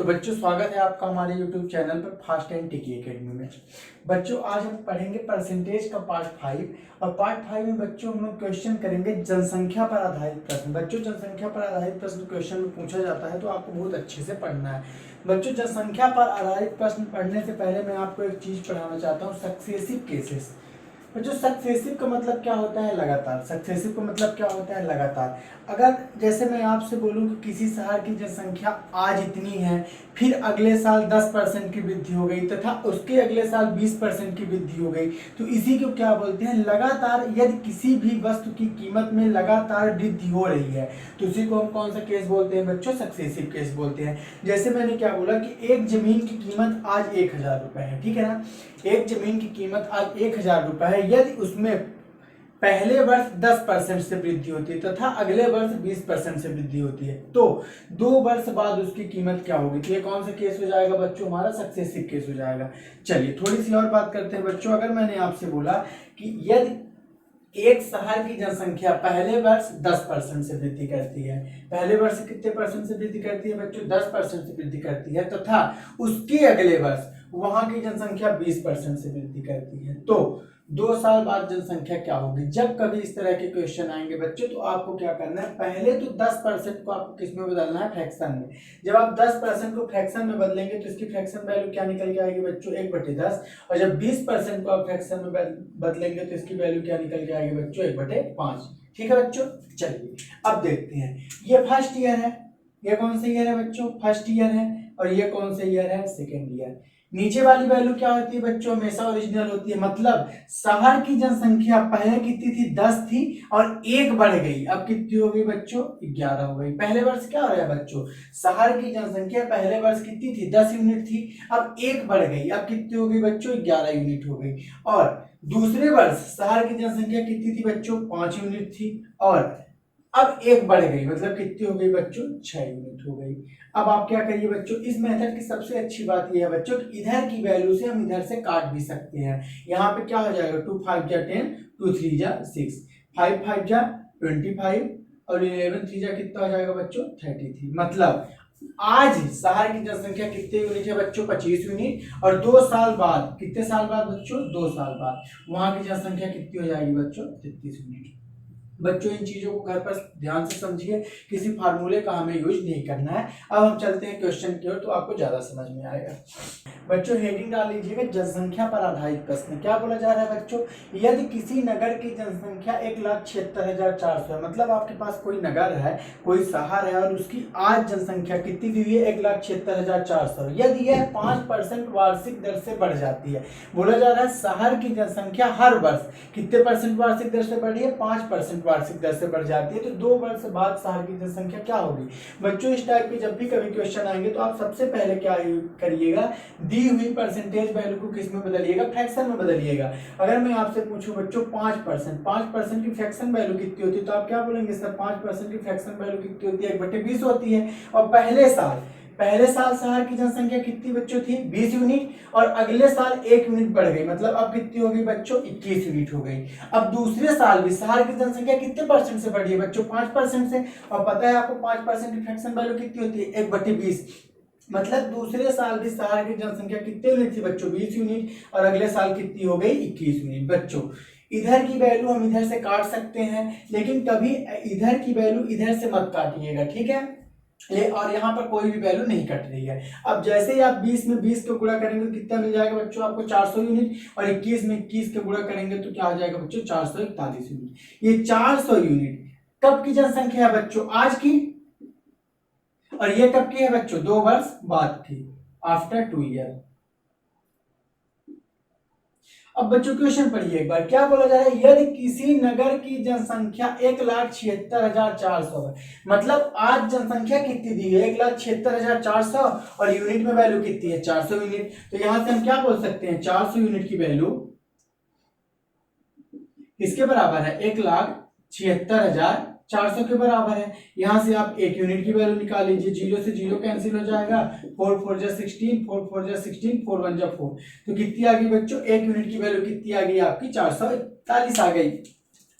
बच्चों स्वागत है आपका हमारे YouTube चैनल पर फास्ट एंड टिकी एकेडमी में। बच्चों आज हम पढ़ेंगे परसेंटेज का पार्ट 5 और पार्ट 5 में बच्चों हम लोग क्वेश्चन करेंगे जनसंख्या पर आधारित प्रश्न। बच्चों जनसंख्या पर आधारित प्रश्न क्वेश्चन में पूछा जाता है तो आपको बहुत अच्छे से पढ़ना है। बच्चों जनसंख्या पर आधारित प्रश्न पढ़ने से पहले मैं आपको एक चीज पढ़ाना चाहता हूँ, सक्सेसिव केसेस। बच्चों सक्सेसिव का मतलब क्या होता है? लगातार। सक्सेसिव का मतलब क्या होता है? लगातार। अगर जैसे मैं आपसे बोलूं कि किसी शहर की जनसंख्या आज इतनी है, फिर अगले साल 10% की वृद्धि हो गई तथा उसके अगले साल 20% की वृद्धि हो गई, तो इसी को क्या बोलते हैं? लगातार। यदि किसी भी वस्तु की कीमत में लगातार वृद्धि हो रही है तो उसी को हम कौन सा केस बोलते हैं बच्चों? सक्सेसिव केस बोलते हैं। जैसे मैंने क्या बोला कि एक जमीन की कीमत आज 1000 रुपए है, ठीक है ना। एक जमीन की कीमत आज 1000 रुपए है। यदि उसमें पहले वर्ष 10% से वृद्धि होती है तथा अगले वर्ष 20% से वृद्धि होती है तो 2 वर्ष बाद उसकी कीमत क्या होगी? तो ये कौन सा केस हो जाएगा बच्चों? हमारा सक्सेसिव केस हो जाएगा। चलिए थोड़ी सी और बात करते हैं बच्चों। अगर मैंने आपसे बोला कि यदि एक शहर की जनसंख्या पहले वर्ष 10% से वृद्धि करती है, पहले वर्ष कितने परसेंट से वृद्धि करती है बच्चों? 10% से वृद्धि करती है तथा उसके अगले वर्ष वहां की जनसंख्या 20% से वृद्धि करती है, तो 2 साल बाद जनसंख्या क्या होगी? जब कभी इस तरह के क्वेश्चन आएंगे बच्चों तो आपको क्या करना है? पहले तो 10% को आपको किस में बदलना है? फ्रैक्शन में। जब आप 10% को फ्रैक्शन में बदलेंगे तो इसकी फ्रैक्शन वैल्यू क्या निकल के आएगी बच्चों? 1/10। और जब 20% को आप फ्रैक्शन में बदलेंगे तो इसकी वैल्यू क्या निकल के आएगी बच्चों? 1/5। ठीक है बच्चों। चलिए अब देखते हैं। ये फर्स्ट ईयर है, ये कौन सा ईयर है बच्चों? फर्स्ट ईयर है। और ये कौन सा ईयर है? Second year. नीचे वाली वैल्यू क्या होती है बच्चों? हमेशा ओरिजिनल होती है। मतलब शहर की जनसंख्या पहले कितनी थी? 10 थी और 1 बढ़ गई, अब कितनी हो गई बच्चों? 11 हो गई। पहले वर्ष क्या हो रहा है बच्चों? शहर की जनसंख्या पहले वर्ष कितनी थी? 10 यूनिट थी, अब 1 बढ़ गई, अब कितनी हो गई बच्चों? 11 यूनिट हो गई। और दूसरे वर्ष शहर की जनसंख्या कितनी थी बच्चों? 5 यूनिट थी और अब 1 बढ़ गई, मतलब कितनी हो गई बच्चों? 6 यूनिट हो गई। अब आप क्या करिए बच्चों, इस मेथड की सबसे अच्छी बात यह है बच्चों कि इधर की वैल्यू से हम इधर से काट भी सकते हैं। यहाँ पे क्या हो जाएगा? 2 5 जा 10, 2 3 जा 6, 5 5 जा 25 और 11 3 जा कितना हो जाएगा बच्चों? 33। मतलब आज शहर की जनसंख्या कितने यूनिट है बच्चों? 25 यूनिट। और 2 साल बाद, कितने साल बाद बच्चों? 2 साल बाद वहां की जनसंख्या कितनी हो जाएगी बच्चों? 33 यूनिट। बच्चों इन चीजों को घर पर ध्यान से समझिए, किसी फार्मूले का हमें यूज नहीं करना है। अब हम चलते हैं क्वेश्चन की ओर तो आपको ज्यादा समझ में आएगा। बच्चों हेडिंग डाल लीजिएगा जनसंख्या पर आधारित प्रश्न। क्या बोला जा रहा है बच्चों? यदि किसी नगर की जनसंख्या 1,76,400 है, मतलब आपके पास कोई नगर है, कोई शहर है और उसकी आज जनसंख्या कितनी दी हुई है? 1,76,400। यदि यह 5% वार्षिक दर से बढ़ जाती है, बोला जा रहा है शहर की जनसंख्या हर वर्ष कितने परसेंट वार्षिक दर से बढ़ी है? 5% वार्षिक दर से बढ़ जाती है, तो 2 वर्ष बाद शहर की जनसंख्या क्या होगी? बच्चों इस टाइप के जब भी कभी क्वेश्चन आएंगे तो आप सबसे पहले क्या करिएगा? दी हुई परसेंटेज वैल्यू को किस में बदलिएगा? फ्रैक्शन में बदलिएगा। अगर मैं आपसे पूछूं बच्चों 5% की फ्रैक्शन वैल्यू कितनी होती है तो आप क्या बोलेंगे सर? 5% की फ्रैक्शन वैल्यू कितनी होती है? 1/20 होती है। और पहले साल शहर की जनसंख्या कितनी बच्चों थी? 20 यूनिट और अगले साल 1 यूनिट बढ़ गई, मतलब अब कितनी हो गई बच्चों? 21 यूनिट हो गई। अब दूसरे साल भी शहर की जनसंख्या कितने परसेंट से बढ़ी है बच्चों? 5% से। और पता है आपको 5% की फ्रैक्शन वैल्यू कितनी होती है? 1/20। मतलब दूसरे साल भी शहर की जनसंख्या कितने यूनिट थी बच्चों? 20 यूनिट और अगले साल कितनी हो गई? 21 यूनिट। बच्चों इधर की वैल्यू हम इधर से काट सकते हैं, लेकिन कभी इधर की वैल्यू इधर से मत काटिएगा, ठीक है? ये और यहाँ पर कोई भी वैल्यू नहीं कट रही है। अब जैसे ही आप 20 में 20 को गुणा करेंगे तो कितना मिल जाएगा बच्चों आपको? 400 यूनिट। और 21 में 21 के गुणा करेंगे तो क्या हो जाएगा बच्चों? 441 यूनिट। ये 400 यूनिट कब की जनसंख्या है बच्चों? आज की। और ये कब की है बच्चों? 2 वर्ष बाद की, आफ्टर 2 ईयर। अब बच्चों क्वेश्चन पढ़िए एक बार। क्या बोला जा रहा है? यदि किसी नगर की जनसंख्या 1,76,400 है, मतलब आज जनसंख्या कितनी दी है? 1,76,400 और यूनिट में वैल्यू कितनी है? 400 यूनिट। तो यहां से हम क्या बोल सकते हैं? 400 यूनिट की वैल्यू किसके बराबर है? 1,76,400 के बराबर है। यहां से आप 1 यूनिट की वैल्यू निकाल लीजिए, 0 से 0 कैंसिल हो जाएगा, 4 4 जा 16, 4 4 जा 16, 4 1 जा 4। तो कितनी आ गई बच्चों? 1 यूनिट की वैल्यू कितनी आ गई आपकी? 441 आ गई।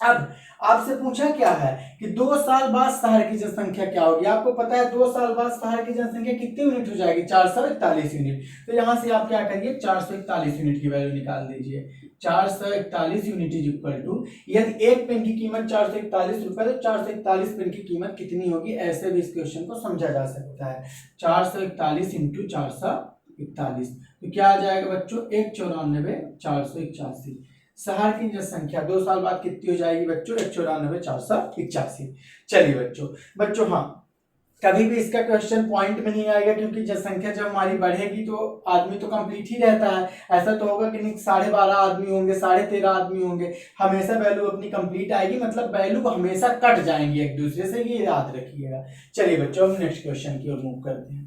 अब आपसे पूछा क्या है कि 2 साल बाद शहर की जनसंख्या क्या होगी। आपको पता है 2 साल बाद शहर की जनसंख्या कितनी यूनिट हो जाएगी, 441 यूनिट। तो यहां से आप क्या करिए, 441 यूनिट की वैल्यू निकाल दीजिए। 441 यूनिट इज इक्वल टू, यदि एक पेन की कीमत 441 रुपए, तो 441 पेन की कीमत कितनी होगी, ऐसे भी इस क्वेश्चन को समझा जा सकता है। 441 इंटू 441, तो क्या आ जाएगा बच्चों, 194 481। शहर की जनसंख्या 2 साल बाद कितनी हो जाएगी बच्चों, 194 481। चलिए बच्चों, बच्चों हाँ, कभी भी इसका क्वेश्चन पॉइंट में नहीं आएगा, क्योंकि जनसंख्या जब हमारी बढ़ेगी तो आदमी तो कंप्लीट ही रहता है। ऐसा तो होगा कि नहीं 12.5 आदमी होंगे, 13.5 आदमी होंगे, हमेशा वैल्यू अपनी कंप्लीट आएगी, मतलब वैल्यू हमेशा कट जाएंगी एक दूसरे से, ये याद रखिएगा। चलिए बच्चों, हम नेक्स्ट क्वेश्चन की ओर मूव करते हैं।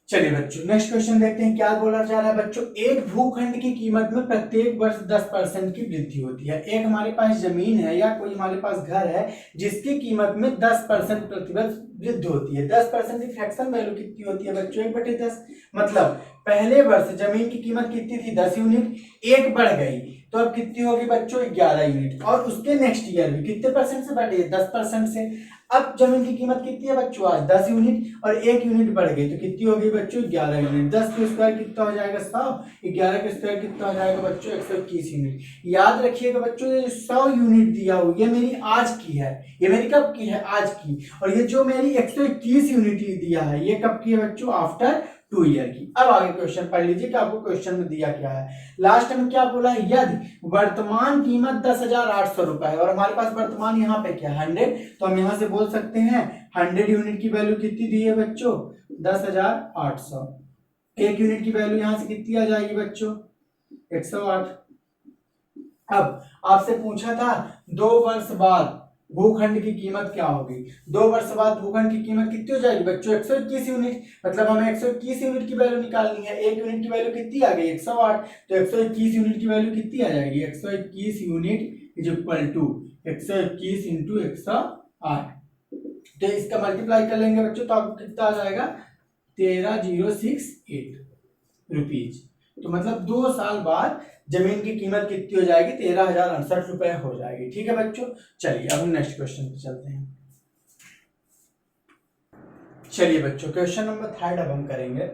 चलिए बच्चों, नेक्स्ट क्वेश्चन देखते हैं क्या बोला जा रहा है बच्चों। एक भूखंड की कीमत में प्रत्येक वर्ष 10% की वृद्धि होती है। एक हमारे पास जमीन है या कोई हमारे पास घर है जिसकी कीमत में 10% प्रतिवर्ष वृद्धि होती है। 10% की फ्रैक्शन वैल्यू कितनी होती है बच्चों, 1/10। मतलब पहले वर्ष जमीन की कीमत कितनी थी, 10 यूनिट, एक बढ़ गई तो अब कितनी होगी बच्चों, 11 यूनिट, और उसके नेक्स्ट ईयर भी कितने परसेंट से बढ़ी है, 10% से। अब जमीन की कीमत कितनी है बच्चों, आज 10 यूनिट, और 1 यूनिट बढ़ गई तो कितनी होगी बच्चों, 11 यूनिट। 10 के स्क्वायर कितना हो जाएगा 100, 11 के स्क्वायर कितना हो जाएगा बच्चों, 121 यूनिट। याद रखिएगा बच्चों, ये 100 यूनिट दिया हुआ ये मेरी आज की है, ये मेरी कब की है, आज की। और ये जो मेरी 121 यूनिट दिया है ये कब की है बच्चों, आफ्टर 2 ईयर की। अब आगे क्वेश्चन पढ़ लीजिए कि आपको क्वेश्चन में दिया क्या है। लास्ट में क्या बोला है, यदि वर्तमान कीमत 10,800 रुपए है और हमारे पास वर्तमान यहाँ पे क्या है 100, तो हम यहाँ से बोल सकते हैं 100 यूनिट की वैल्यू कितनी दी है बच्चों, 10,800। एक यूनिट की वैल्यू यहाँ से कितनी आ जाएगी बच्चों, 108। अब आपसे पूछा था 2 वर्ष बाद भूखंड की कीमत क्या होगी। 2 वर्ष बाद भूखंड की कीमत कितनी हो जाएगी बच्चों, 121 यूनिट। मतलब हमें 121 यूनिट की वैल्यू निकालनी है। एक यूनिट की वैल्यू कितनी आ गई, 108। तो 121 यूनिट की वैल्यू कितनी आ जाएगी, 121 unit is equal to 121 into 108। तो इसका मल्टीप्लाई कर लेंगे बच्चों तो आपको कितना आ जाएगा, 13,068 रुपीज। तो मतलब 2 साल बाद जमीन की कीमत कितनी हो जाएगी, 13,068 रुपए हो जाएगी। ठीक है बच्चों, चलिए अब हम नेक्स्ट क्वेश्चन पे चलते हैं। चलिए बच्चों, क्वेश्चन नंबर 3 अब हम करेंगे।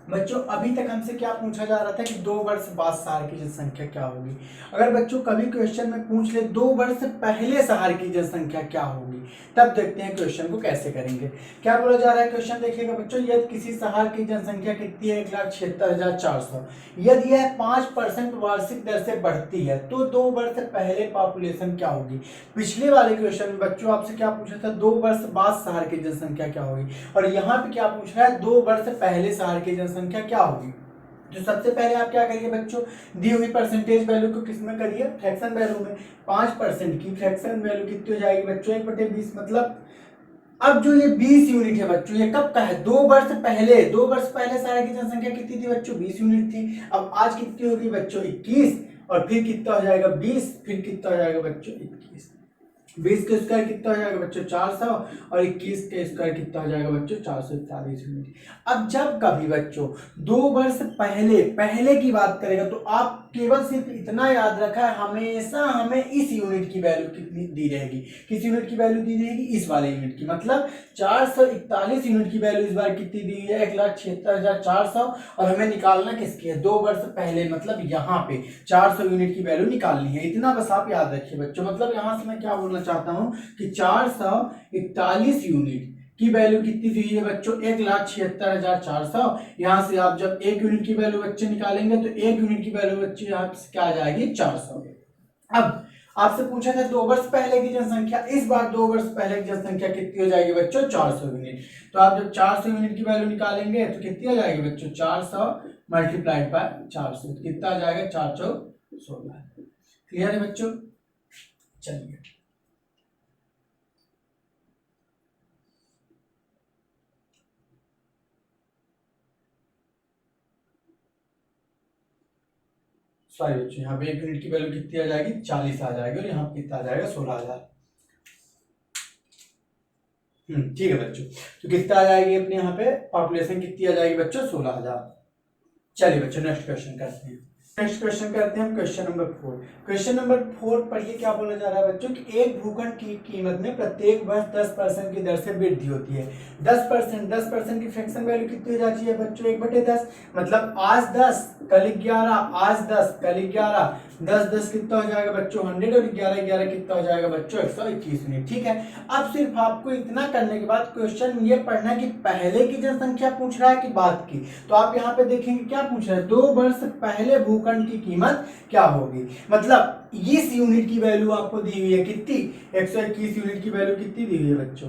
बच्चों अभी तक हमसे क्या पूछा जा रहा था कि 2 वर्ष बाद शहर की जनसंख्या क्या होगी। अगर बच्चों कभी क्वेश्चन में पूछ ले 2 वर्ष पहले शहर की जनसंख्या क्या होगी, तब देखते हैं क्वेश्चन को कैसे करेंगे। क्या बोला जा रहा है क्वेश्चन देखिएगा बच्चों, यदि किसी शहर की जनसंख्या कितनी है, 1,76,400, यदि यह 5% वार्षिक दर से बढ़ती है तो 2 वर्ष पहले पॉपुलेशन क्या होगी। पिछले वाले क्वेश्चन में बच्चों आपसे क्या पूछा था, 2 वर्ष बाद शहर की जनसंख्या क्या होगी, और यहाँ पे क्या पूछ रहा है, 2 वर्ष पहले शहर की जनसंख्या क्या होगी। तो सबसे पहले आप क्या करिए बच्चों, दी हुई परसेंटेज वैल्यू को किसमें करिए, फ्रैक्शन वैल्यू में। 5% की फ्रैक्शन वैल्यू कितनी हो जाएगी बच्चों, 1/20। मतलब अब जो ये 20 यूनिट है बच्चों, ये कब का है, 2 वर्ष पहले। 2 वर्ष पहले शहर की जनसंख्या कितनी थी बच्चों, 20 यूनिट थी। अब आज कितनी होगी बच्चों, 21, और फिर कितना हो जाएगा 20, फिर कितना हो जाएगा बच्चों 21। 20 के स्क्वायर कितना हो जाएगा बच्चों 400, और 21 के स्क्वायर कितना हो जाएगा बच्चों 441 यूनिट। अब जब कभी बच्चों 2 वर्ष पहले पहले की बात करेगा तो आप केवल सिर्फ इतना याद रखा है, हमेशा हमें इस यूनिट की वैल्यू कितनी दी रहेगी, किस यूनिट की वैल्यू दी रहेगी, इस वाले यूनिट की। मतलब 441 यूनिट की वैल्यू इस बार कितनी दी है, 1,76,400, और हमें निकालना किसकी है, 2 वर्ष पहले, मतलब यहाँ पे 400 यूनिट की वैल्यू निकालनी है। इतना बस आप याद रखिए बच्चों। मतलब यहाँ से मैं क्या बोलना चाहता हूँ कि 441 यूनिट की वैल्यू कितनी दी है बच्चों, 1,76,400। यहाँ से आप जब एक यूनिट की वैल्यू बच्चे निकालेंगे तो एक यूनिट की वैल्यू बच्चे यहाँ से क्या आ जाएगी, 400। अब आपसे पूछा था 2 वर्ष पहले की जनसंख्या, इस बार 2 वर्ष पहले की जनसंख्या कितनी हो जाएगी बच्चों, 400 यूनिट। तो आप जब 400 यूनिट की वैल्यू निकालेंगे तो कितनी आ जाएगी बच्चों, 400 मल्टीप्लाइड बाय 400, कितना आ जाएगा, 416। क्लियर है बच्चों, चलिए सॉरी बच्चों, यहाँ पे एक यूनिट की वैल्यू कितनी आ जाएगी, 40 आ जाएगी, और यहाँ पे कितना आ जाएगा, 16,000। ठीक है बच्चों। तो कितना आ जाएगी अपने यहाँ पे पॉपुलेशन कितनी आ जाएगी बच्चों? 16,000। चलिए बच्चों नेक्स्ट क्वेश्चन करते हैं। नेक्स्ट क्वेश्चन करते हैं हम क्वेश्चन नंबर 4। क्वेश्चन नंबर 4 पढ़िए क्या बोला जा रहा है बच्चों कि एक भूखंड की कीमत में प्रत्येक वर्ष 10% की दर से वृद्धि होती है। 10% की फ्रैक्शन वैल्यू कितनी हो जाती है बच्चों? 1/10। मतलब आज 10 कल 11, आज 10 कल 11, 10 कितना हो जाएगा बच्चों? 100, और 11 कितना हो जाएगा बच्चों? 121 यूनिट। ठीक है, अब सिर्फ आपको इतना करने के बाद क्वेश्चन ये पढ़ना है कि पहले की जनसंख्या पूछ रहा है कि बाद की। तो आप यहाँ पे देखेंगे क्या पूछ रहा है, 2 वर्ष पहले भूखंड की कीमत क्या होगी। मतलब इस यूनिट की वैल्यू आपको दी हुई है कितनी? 121 यूनिट की वैल्यू कितनी दी हुई है बच्चों?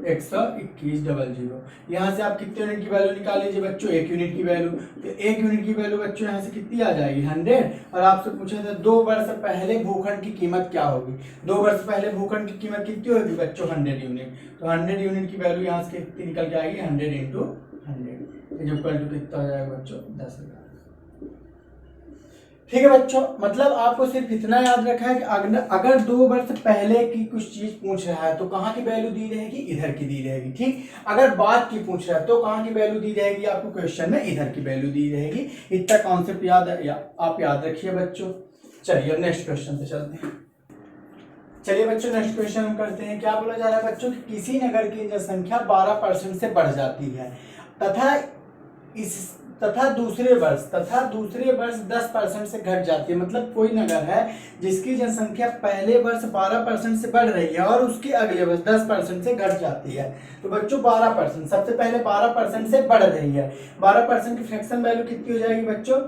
121,000। यहाँ से आप कितने यूनिट की वैल्यू निकाल लीजिए बच्चों? 1 यूनिट की वैल्यू। तो 1 यूनिट की वैल्यू बच्चों यहाँ से कितनी आ जाएगी? 100। और आपसे पूछा था 2 वर्ष पहले भूखंड की कीमत क्या होगी। 2 वर्ष पहले भूखंड की कीमत कितनी होगी बच्चों? 100 यूनिट। तो 100 यूनिट की वैल्यू यहाँ से कितनी निकल के आएगी? 100 × 100 जो इक्वल टू कितना हो जाएगा बच्चों? 10,000। ठीक है बच्चों, मतलब आपको सिर्फ इतना याद रखा है कि अगर 2 वर्ष पहले की कुछ चीज पूछ रहा है तो कहाँ की वैल्यू दी रहेगी? इधर की दी रहेगी। ठीक, अगर बाद की पूछ रहा है तो कहाँ की वैल्यू दी रहेगी? आपको क्वेश्चन में इधर की वैल्यू दी रहेगी। इतना कॉन्सेप्ट याद आप याद रखिए बच्चों। चलिए अब नेक्स्ट क्वेश्चन पे चलते हैं। चलिए बच्चों नेक्स्ट क्वेश्चन हम करते हैं। क्या बोला जा रहा है बच्चों कि किसी नगर की जनसंख्या 12% से बढ़ जाती है तथा दूसरे वर्ष 10% से घट जाती है। मतलब कोई नगर है जिसकी जनसंख्या पहले वर्ष 12% से बढ़ रही है और उसके अगले वर्ष 10% से घट जाती है। तो बच्चों 12%, सबसे पहले 12% से बढ़ रही है। 12% की फ्रैक्शन वैल्यू कितनी हो जाएगी बच्चों?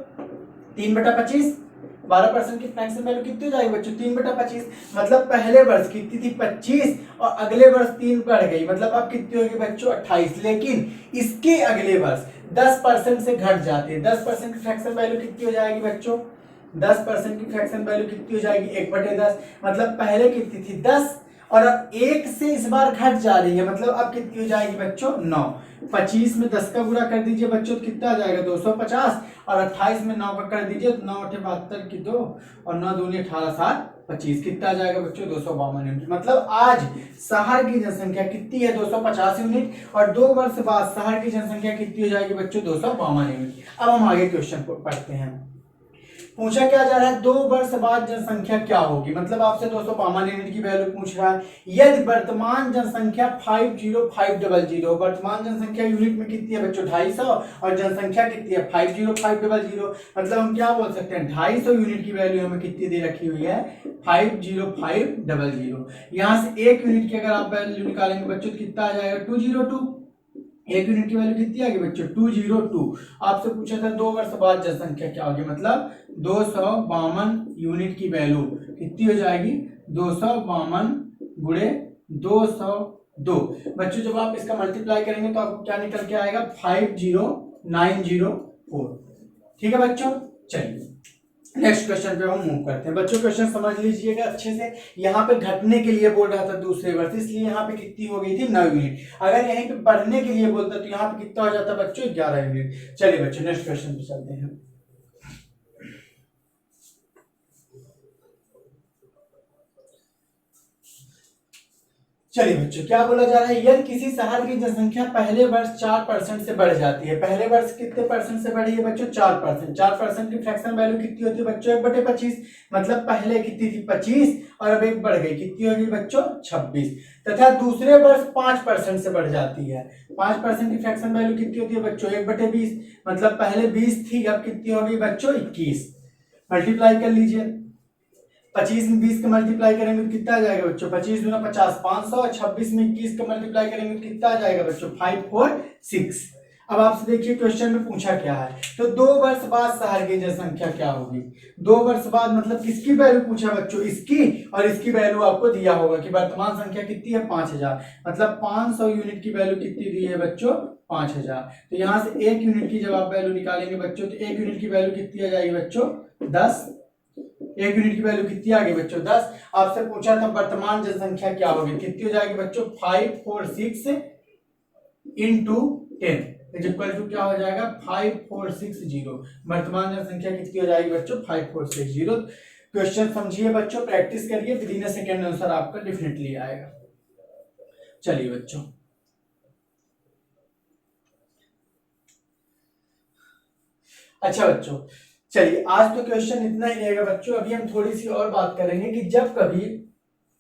3/25। 12% की फ्रैक्शन वैल्यू कितनी हो जाएगी बच्चों? 3/25। मतलब पहले वर्ष कितनी थी? 25, और अगले वर्ष 3 बढ़ गई, मतलब अब कितनी होगी बच्चों? 28। लेकिन इसके अगले वर्ष 10% से घट जाती है। 10% की फ्रैक्शन वैल्यू कितनी हो जाएगी बच्चों? 10% की फ्रैक्शन वैल्यू कितनी हो जाएगी? 1/10। मतलब पहले कितनी थी? 10, और अब 1 से इस बार घट जा रही है, मतलब अब कितनी हो जाएगी बच्चों? 9। 25 में 10 का गुणा कर दीजिए बच्चों तो कितना आ जाएगा? 250, और 28 में 9 का कर दीजिए तो 9 8 72 की 2, और 9 दूनी 18 7 25, कितना आ जाएगा बच्चों? 252 यूनिट। मतलब आज शहर की जनसंख्या कितनी है? 250 यूनिट, और 2 वर्ष बाद शहर की जनसंख्या कितनी हो जाएगी बच्चों? 252 यूनिट। अब हम आगे क्वेश्चन पढ़ते हैं। पूछा क्या जा रहा है? 2 वर्ष बाद जनसंख्या क्या होगी। मतलब आपसे 252 यूनिट की वैल्यू पूछ रहा है। यदि वर्तमान जनसंख्या 50500, वर्तमान जनसंख्या यूनिट में कितनी है बच्चों? 250, और जनसंख्या कितनी है? 50500। मतलब हम क्या बोल सकते हैं? 250 यूनिट की वैल्यू हमें कितनी दे रखी हुई है? 50500। यहाँ से 1 यूनिट की अगर आप वैल्यू निकालेंगे बच्चों तो कितना आ जाएगा? 202। 1 यूनिट की वैल्यू कितनी आ गई बच्चों? 202। आपसे पूछा था 2 वर्ष बाद जनसंख्या क्या होगी। मतलब 252 यूनिट की वैल्यू कितनी हो जाएगी? 252 गुणे 202। बच्चों जब आप इसका मल्टीप्लाई करेंगे तो आपको क्या निकल के आएगा? 50904। ठीक है बच्चों, चलिए नेक्स्ट क्वेश्चन पे हम मूव करते हैं। बच्चों क्वेश्चन समझ लीजिएगा अच्छे से। यहाँ पे घटने के लिए बोल रहा था दूसरे वर्ष, इसलिए यहाँ पे कितनी हो गई थी? 9 यूनिट। अगर यहीं पे बढ़ने के लिए बोलता तो यहाँ पे कितना हो जाता बच्चों? 11 यूनिट। चलिए बच्चों नेक्स्ट क्वेश्चन पे चलते हैं। चलिए बच्चों क्या बोला जा रहा है? यदि किसी शहर की जनसंख्या पहले वर्ष 4% से बढ़ जाती है। पहले वर्ष कितने परसेंट से बढ़ी है बच्चों? 4%। 4% की फ्रैक्शन वैल्यू कितनी होती है बच्चों? 1/25। मतलब पहले कितनी थी? 25, और अब 1 बढ़ गई, कितनी होगी बच्चों? 26। तथा दूसरे वर्ष 5% से बढ़ जाती है। 5% की फ्रैक्शन वैल्यू कितनी होती है बच्चों? 1/20। मतलब पहले 20 थी, अब कितनी होगी बच्चों? 21। मल्टीप्लाई कर लीजिए। 25 में 20 का मल्टीप्लाई करेंगे तो कितना आ जाएगा बच्चों? 25 दूना 50, 500, और 26 में 21 का मल्टीप्लाई करेंगे तो कितना आ जाएगा बच्चों? 546। अब आपसे देखिए क्वेश्चन में पूछा क्या है। तो 2 वर्ष बाद शहर की जनसंख्या क्या होगी? 2 वर्ष बाद मतलब किसकी वैल्यू पूछा बच्चों? इसकी, और इसकी वैल्यू आपको दिया होगा कि वर्तमान संख्या कितनी है? 5000। मतलब 500 यूनिट की वैल्यू कितनी दी है बच्चों? 5000। तो यहाँ से 1 यूनिट की जब आप वैल्यू निकालेंगे बच्चों तो 1 यूनिट की वैल्यू कितनी आ जाएगी बच्चों? 10। 1 यूनिट की वैल्यू कितनी आ गई बच्चों? 10। आपसे पूछा था वर्तमान जनसंख्या क्या होगी, कितनी हो जाएगी बच्चों? 546 इंटू 10 इक्वल टू क्या हो जाएगा? 5460। वर्तमान जनसंख्या कितनी हो जाएगी बच्चों? 5460। क्वेश्चन समझिए बच्चों, प्रैक्टिस करिए, विदिन अ सेकेंड आंसर आपका डेफिनेटली आएगा। चलिए बच्चों, अच्छा बच्चों, चलिए आज तो क्वेश्चन इतना ही रहेगा बच्चों। अभी हम थोड़ी सी और बात करेंगे कि जब कभी,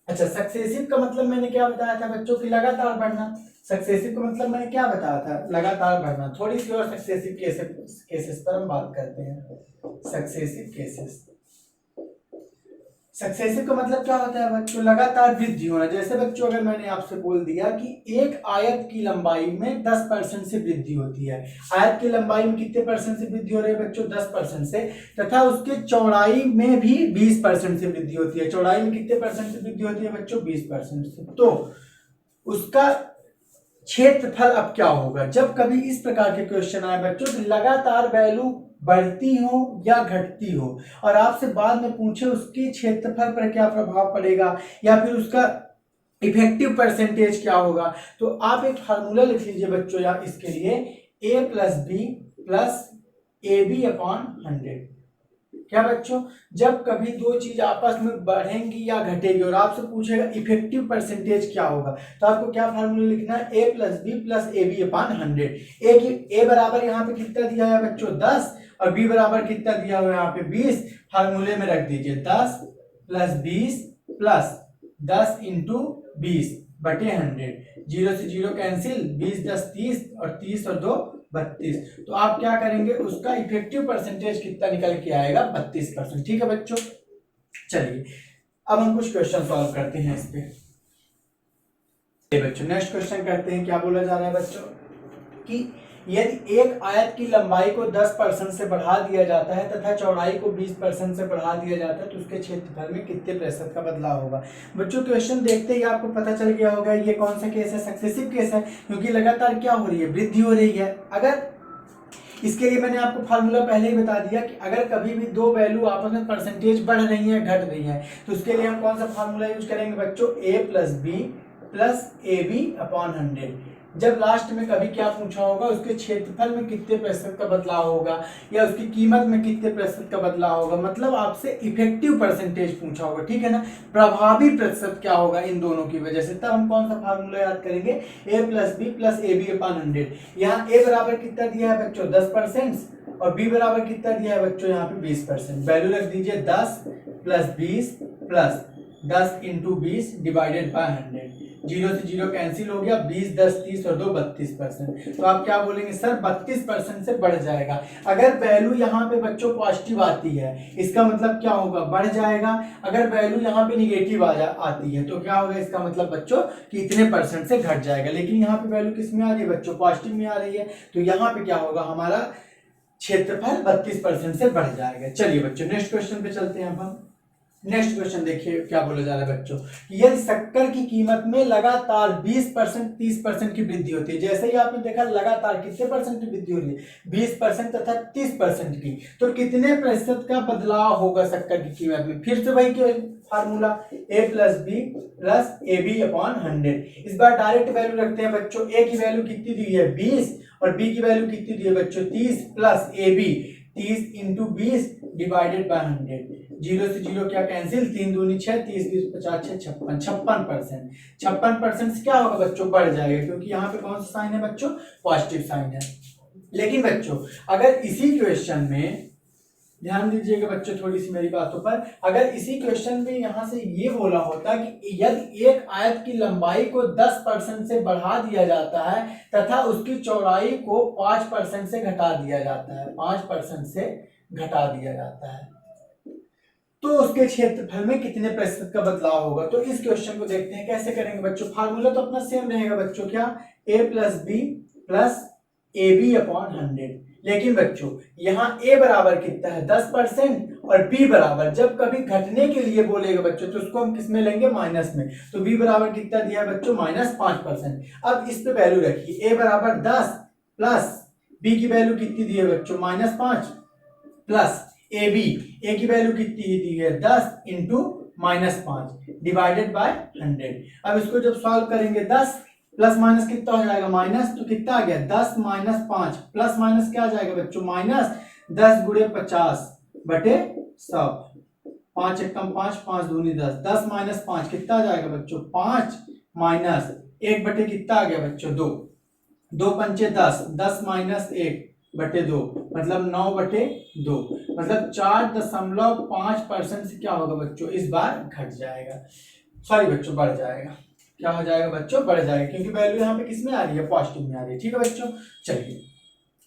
अच्छा सक्सेसिव का मतलब मैंने क्या बताया था बच्चों की लगातार बढ़ना। सक्सेसिव का मतलब मैंने क्या बताया था, लगातार बढ़ना। थोड़ी सी और सक्सेसिव केसेस पर हम बात करते हैं। सक्सेसिव केसेस, सक्सेसिव का मतलब क्या होता है बच्चों, लगातार वृद्धि होना। जैसे बच्चों अगर मैंने आपसे बोल दिया कि एक आयत की लंबाई में 10% से वृद्धि होती है। आयत की लंबाई में कितने परसेंट से वृद्धि हो रही है बच्चों, 10% से, तथा उसके चौड़ाई में भी 20% से वृद्धि होती है। चौड़ाई में कितने परसेंट से वृद्धि होती है बच्चों, 20% से। तो उसका क्षेत्रफल अब क्या होगा। जब कभी इस प्रकार के क्वेश्चन आए बच्चों कि लगातार वैल्यू बढ़ती हो या घटती हो और आपसे बाद में पूछे उसके क्षेत्रफल पर क्या प्रभाव पड़ेगा या फिर उसका इफेक्टिव परसेंटेज क्या होगा, तो आप एक फार्मूला लिख लीजिए बच्चों या इसके लिए, a plus b plus a b upon 100। क्या बच्चों, जब कभी दो चीज आपस में बढ़ेंगी या घटेगी और आपसे पूछेगा इफेक्टिव परसेंटेज क्या होगा, तो आपको क्या फार्मूला लिखना है, a plus b plus a b upon 100। A बराबर यहाँ पे कितना दिया है बच्चों 10 और बी बराबर कितना दिया हुआ है यहाँ पे 20। फार्मूले में रख दीजिए 10 प्लस 20 प्लस 10 इंटू 20 बटे 100। जीरो से जीरो कैंसिल, 20 10 30 और 30 और 2 32। तो आप क्या करेंगे, उसका इफेक्टिव परसेंटेज कितना निकल के आएगा, 32%। ठीक है बच्चों, चलिए अब हम कुछ क्वेश्चन सॉल्व करते हैं इस पे। बच्चों नेक्स्ट क्वेश्चन करते हैं। क्या बोला जा रहा है बच्चों कि यदि एक आयत की लंबाई को 10% से बढ़ा दिया जाता है तथा चौड़ाई को 20% से बढ़ा दिया जाता है तो उसके क्षेत्रफल में कितने प्रतिशत का बदलाव होगा। बच्चों क्वेश्चन देखते ही आपको पता चल गया होगा ये कौन सा केस है, सक्सेसिव केस है, क्योंकि लगातार क्या हो रही है, वृद्धि हो रही है। अगर इसके लिए मैंने आपको फार्मूला पहले ही बता दिया कि अगर कभी भी दो वैल्यू आपस में परसेंटेज बढ़ रही है घट रही है तो उसके लिए हम कौन सा फार्मूला यूज करेंगे बच्चों, a plus b plus a b upon 100। जब लास्ट में कभी क्या पूछा होगा, उसके क्षेत्रफल में कितने प्रतिशत का बदलाव होगा या उसकी कीमत में कितने प्रतिशत का बदलाव होगा, मतलब आपसे इफेक्टिव परसेंटेज पूछा होगा, ठीक है ना, प्रभावी प्रतिशत क्या होगा इन दोनों की वजह से। तब हम कौन सा फार्मूला याद करेंगे, a plus b plus a b upon 100। यहाँ a बराबर कितना दिया है बच्चों 10% और b बराबर कितना दिया है बच्चों यहाँ पे 20%। वैल्यू रख दीजिए 10 plus 20 plus 10 into 20 divided by 100। Zero से जीरो कैंसिल हो गया, 20 10 30 और 2 32%। तो आप क्या बोलेंगे सर, 32% से बढ़ जाएगा। अगर वैल्यू यहाँ पे बच्चों पॉजिटिव आती है इसका मतलब क्या होगा, बढ़ जाएगा। अगर वैल्यू यहाँ पे निगेटिव आती है तो क्या होगा, इसका मतलब बच्चों कि इतने परसेंट से घट जाएगा। लेकिन यहाँ पे वैल्यू किस में आ रही है बच्चों, पॉजिटिव में आ रही है, तो यहाँ पे क्या होगा, हमारा क्षेत्रफल 32% से बढ़ जाएगा। चलिए बच्चों नेक्स्ट क्वेश्चन पे चलते हैं। अब हम नेक्स्ट क्वेश्चन देखिए क्या बोला जा रहा है बच्चों, यदि शक्कर की कीमत में लगातार 20% 30% की वृद्धि होती है। जैसे ही आपने देखा लगातार कितने परसेंट की वृद्धि हो रही है, 20% तथा 30% की, तो कितने प्रतिशत का बदलाव होगा शक्कर की कीमत में। फिर से वही formula a plus b plus a b upon 100। इस बार डायरेक्ट वैल्यू रखते हैं बच्चों, a की वैल्यू कितनी दी है 20 और b की वैल्यू कितनी दी है बच्चों 30 plus a b 30 into 20 divided by 100। Zero से जीरो क्या कैंसिल, 3 दूनी 6 30 20 50 6 56%। 56% से क्या होगा बच्चों, बढ़ जाएगा, क्योंकि यहाँ पे कौन सा साइन है बच्चों, पॉजिटिव साइन है। लेकिन बच्चों अगर इसी क्वेश्चन में ध्यान दीजिएगा बच्चों थोड़ी सी मेरी बातों पर, अगर इसी क्वेश्चन में यहां से ये बोला होता कि यदि एक आयत की लंबाई को 10% से बढ़ा दिया जाता है तथा उसकी चौड़ाई को 5% से घटा दिया जाता है, 5% से घटा दिया जाता है, तो उसके क्षेत्रफल में कितने प्रतिशत का बदलाव होगा। तो इस क्वेश्चन को देखते हैं कैसे करेंगे बच्चों। फार्मूला तो अपना सेम रहेगा बच्चों, क्या, a plus b plus a b upon 100। लेकिन बच्चों यहाँ a बराबर कितना है 10% और b बराबर, जब कभी घटने के लिए बोलेगा बच्चों तो उसको हम किस में लेंगे, माइनस में। तो b बराबर कितना दिया है बच्चों, -5%। अब इस पे वैल्यू रखिए, a बराबर 10 प्लस b की वैल्यू कितनी दी है बच्चों -5 प्लस ए की वैल्यू कितनी दी है 10 इंटू -5 डिवाइडेड बाय 100। अब इसको जब सॉल्व करेंगे 10 प्लस माइनस कितना हो जाएगा, माइनस, तो कितना आ गया 10 -5 प्लस माइनस क्या आ जाएगा बच्चों, माइनस 10 गुणे 50 बटे 100। 5 एकम 5 5 दूनी 10, 10 -5 कितना आ जाएगा बच्चों 5 माइनस एक बटे कितना आ गया बच्चों 2, 2 पंचे 10, 10 माइनस 1 बटे 2 मतलब 9 बटे 2, मतलब 4.5% से क्या होगा बच्चों इस बार घट जाएगा, सॉरी बच्चों बढ़ जाएगा। क्या हो जाएगा बच्चों बढ़ जाएगा, क्योंकि वैल्यू यहाँ पे किसमें आ रही है पॉजिटिव में आ रही है। ठीक है बच्चों, चलिए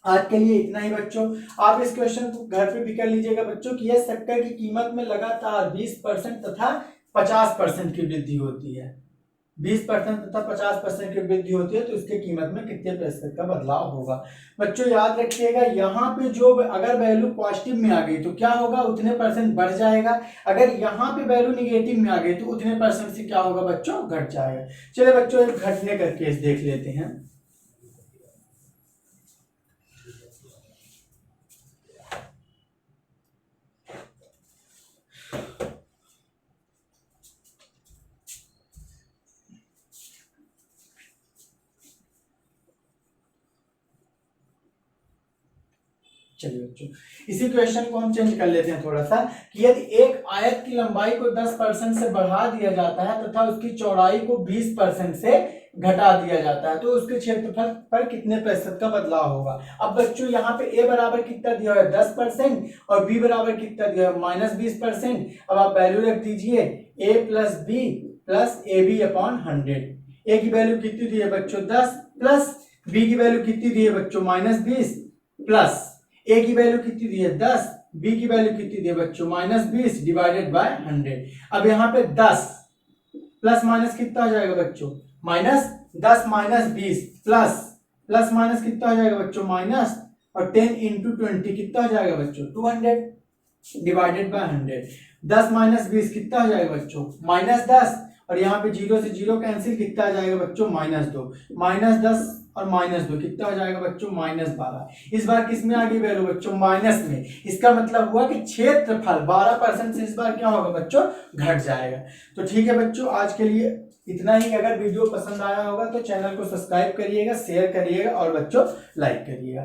आज के लिए इतना ही बच्चों। आप इस क्वेश्चन को घर पे भी कर लीजिएगा बच्चों कि यह शक्कर की कीमत में लगातार 20% तथा 50% की वृद्धि होती है, 20% तथा 50% की वृद्धि होती है तो इसके कीमत में कितने प्रतिशत का बदलाव होगा। बच्चों याद रखिएगा यहाँ पे जो अगर वैल्यू पॉजिटिव में आ गई तो क्या होगा उतने परसेंट बढ़ जाएगा, अगर यहाँ पे वैल्यू निगेटिव में आ गई तो उतने परसेंट से क्या होगा बच्चों घट जाएगा। चलिए बच्चों एक घटने का केस देख लेते हैं। चलिए बच्चों इसी क्वेश्चन को हम चेंज कर लेते हैं थोड़ा सा कि यदि एक आयत की लंबाई को 10% से बढ़ा दिया जाता है तथा उसकी चौड़ाई को 20% से घटा दिया जाता है तो उसके क्षेत्रफल पर कितने प्रतिशत का बदलाव होगा। अब बच्चों यहाँ पे a बराबर कितना दिया है 10% और b बराबर कितना दिया है -20%। अब आप वैल्यू रख दीजिए a plus b plus a b upon 100। a की वैल्यू कितनी दी है बच्चों 10 प्लस b की वैल्यू कितनी दी है बच्चों -20 प्लस a की वैल्यू कितनी दी है 10, b की वैल्यू कितनी दी है बच्चों -20 डिवाइडेड बाय 100। अब यहाँ पे 10 प्लस माइनस कितना हो जाएगा बच्चों -10 माइनस 20 प्लस माइनस कितना हो जाएगा बच्चों माइनस और 10 इंटू 20 कितना हो जाएगा बच्चों 200 डिवाइडेड बाय 100। 10 माइनस 20 कितना हो जाएगा बच्चों -10 और यहाँ पे 0 से 0 कैंसिल कितना आ जाएगा बच्चों -2, -10 और -2 कितना हो जाएगा बच्चों -12। इस बार किस में आ गई वैल्यू बच्चों माइनस में, इसका मतलब हुआ कि क्षेत्रफल 12% से इस बार क्या होगा बच्चों घट जाएगा। तो ठीक है बच्चों आज के लिए इतना ही। अगर वीडियो पसंद आया होगा तो चैनल को सब्सक्राइब करिएगा, शेयर करिएगा और बच्चों लाइक करिएगा।